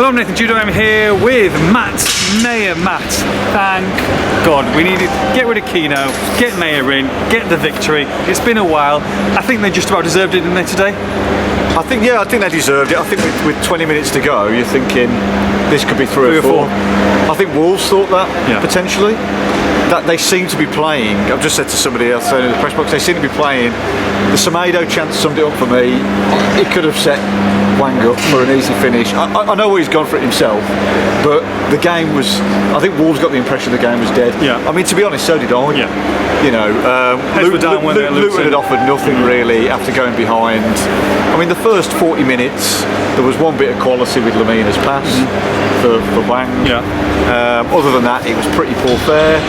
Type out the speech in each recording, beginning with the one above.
Hello, I'm Nathan Judo. I'm here with Maher. Matt, thank God. We needed to get rid of Cunha, get Maher in, get the victory. It's been a while. I think they just about deserved it, didn't they, today? I think they deserved it. I think with 20 minutes to go, you're thinking this could be three or four. I think Wolves thought that, potentially. That they seem to be playing. I've just said to somebody else in the press box, they seem to be playing. The Semedo chance summed it up for me. It could have set Hwang up for an easy finish. I know he's gone for it himself, but the game was. I think Wolves got the impression the game was dead. Yeah. I mean, to be honest, so did I. Yeah. You know, Luton had offered nothing really after going behind. I mean, the first 40 minutes, there was one bit of quality with Lamina's pass for Hwang. Yeah. Other than that, it was pretty poor fare.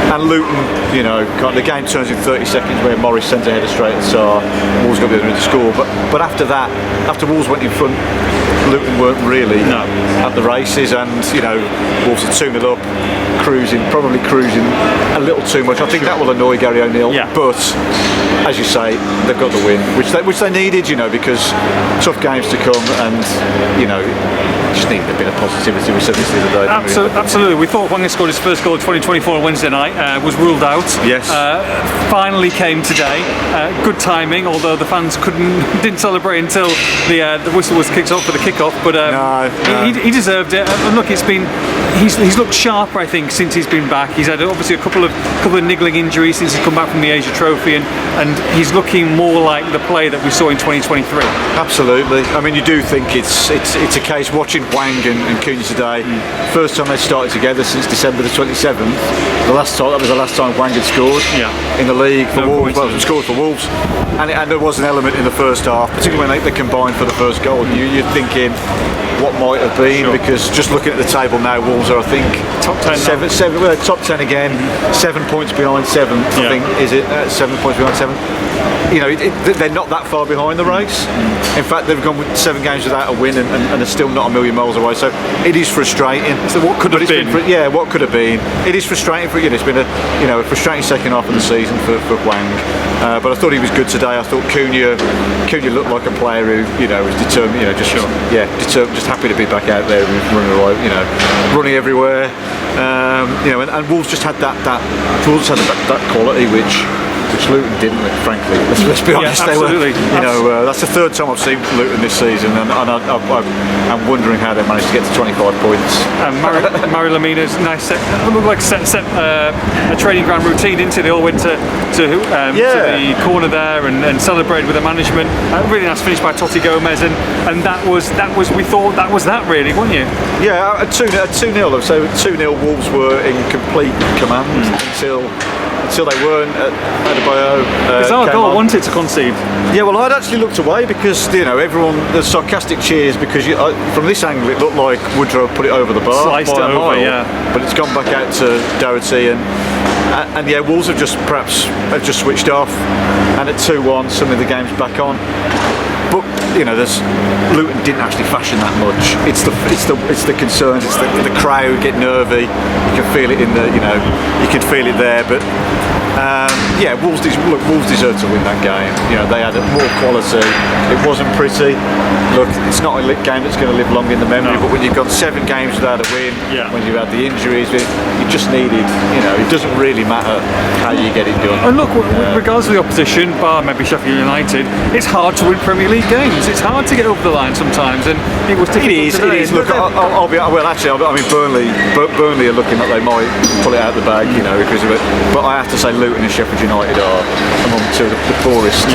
And Luton, you know, the game turns in 30 seconds where Morris sends a header straight at Saar. Wolves got the other end to score. But after that, after Wolves went in front, Luton weren't really at the races, and you know, Wolves are 2-0 up, probably cruising a little too much. I think that will annoy Gary O'Neill. Yeah. But as you say, they've got the win, which they needed, you know, because tough games to come, and you know, just needed a bit of positivity. We said this the other day. Absolutely. We thought Hwang had scored his first goal of 2024 on Wednesday night. Was ruled out. Yes. Finally came today. Good timing, although the fans didn't celebrate until the whistle was kicked off for the kickoff. But he deserved it. And look, he's looked sharper, I think, since he's been back. He's had obviously a couple of niggling injuries since he's come back from the Asia Trophy, and he's looking more like the player that we saw in 2023. Absolutely. I mean, you do think it's a case watching Hwang and Cunha today. First time they started together since December the 27th. That was the last time Hwang had scored in the league for Wolves. Well, scored for Wolves, and there was an element in the first half, particularly when they combined for the first goal. You're thinking what might have been, because just looking at the table now, Wolves are, I think, top 10. Top 10 again, 7 points behind 7th. I think, is it 7 points behind 7th? You know, they're not that far behind the race. In fact, they've gone with 7 games without a win, and they're still not a million miles away. So it is frustrating. So what could have been? What could have been? It is frustrating for you. It's been a frustrating second half of the season for Hwang. But I thought he was good today. I thought Cunha looked like a player who, you know, was determined. You know, just happy to be back out there and running away. You know, running everywhere. You know, and Wolves just had that quality which Luton didn't, frankly. Let's be honest. Yeah, absolutely. That's the third time I've seen Luton this season, and I'm wondering how they managed to get to 25 points. Maher Lamina's nice set a training ground routine, didn't it? They all went to the corner there and celebrated with the management. Really nice finish by Totti Gomez, and that was we thought that was that really, wasn't you? Yeah, at 2-0. So 2-0, Wolves were in complete command until they weren't at Adebayo. It's our goal, wasn't it, to concede? Yeah, well, I'd actually looked away because, you know, there's sarcastic cheers because from this angle it looked like Woodrow put it over the bar. Sliced it over, But it's gone back out to Doherty, and Wolves have just switched off, and at 2-1 suddenly the game's back on. But you know, Luton didn't actually fashion that much. It's the concerns. It's the crowd get nervy. You can feel it you can feel it there. But Wolves deserved to win that game. You know, they had more quality. It wasn't pretty. Look, it's not a game that's going to live long in the memory. But when you've got 7 games without a win, when you've had the injuries, you just needed. You know, it doesn't really matter how you get it done. And look, regardless of the opposition, bar maybe Sheffield United, it's hard to win Premier League games. It's hard to get over the line sometimes, and it was difficult. It is. Look, I'll be well. Actually, I mean, Burnley are looking like they might pull it out of the bag, you know, because of it. But I have to say, Luton and Sheffield United are among 2 of the poorest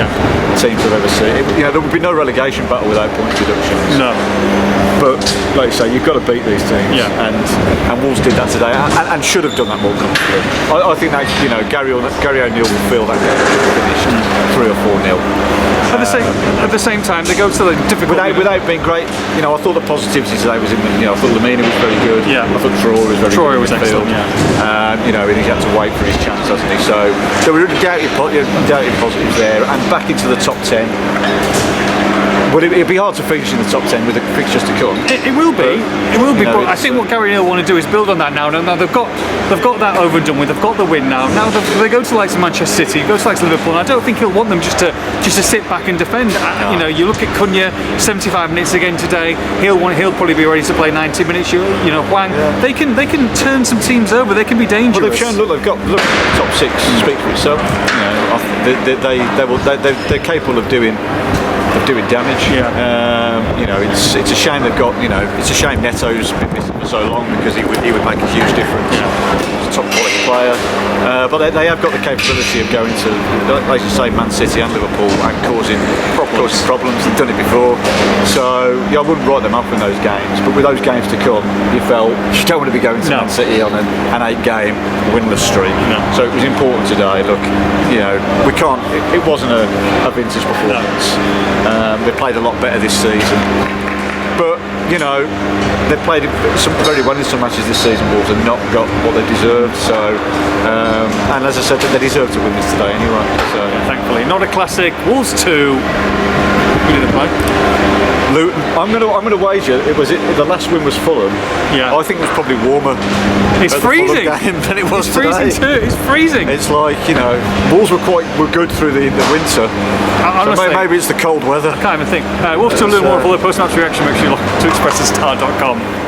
teams I've ever seen. You know, there would be no relegation battle without point deductions. No. But like you say, you've got to beat these teams, and Wolves did that today, and should have done that more comfortably. I think that, you know, Gary O'Neill will feel that game finished 3 or 4-0. At the same time, they go to the difficult. Without being great, you know, I thought the positivity today was in the. You know, I thought Lamina was very good. Yeah. I thought Traore was very good. Traore was excellent. Yeah. You know, and he had to wait for his chance, hasn't he? So there were undoubted positives there, and back into the top 10. Well, it'd be hard to finish in the top 10 with the fixtures to come. It will be. It will be. You know, But I think what Gary Neal want to do is build on that now. Now they've got that over and done with. They've got the win now. Now they go to the likes of Manchester City, go to the likes of Liverpool. And I don't think he'll want them just to sit back and defend. No. You know, you look at Cunha, 75 minutes again today. He'll probably be ready to play 90 minutes. You know, Hwang. Yeah. They can turn some teams over. They can be dangerous. Well, they've shown. They've got top 6 speaks for itself. You know, they're capable of doing damage. Yeah. You know, it's a shame they've got. You know, it's a shame Neto's been missing for so long because he would make a huge difference. Yeah. He's a top quality player, but they have got the capability of going to, like you say, Man City and Liverpool and causing problems. They've done it before, so yeah, I wouldn't write them up in those games. But with those games to come, you felt you don't want to be going to Man City on an 8-game winless streak. No. So it was important today. Look, you know, we can't. It wasn't a vintage performance. No. They played a lot better this season, but you know, they've played very well in some matches this season. Wolves have not got what they deserved. So, and as I said, they deserve to win this today anyway. So, yeah, thankfully, not a classic. Wolves 2. Who did they play? Luton. I'm gonna wager the last win was Fulham. Yeah. I think it was probably warmer. It's freezing. Game than it was it's freezing today. too. It's freezing. It's like, you know, Wolves were good through the winter. Honestly, so maybe it's the cold weather. I can't even think. Wolves 2 Luton 1 for the post-match reaction. Make sure you log to expressthestar.com.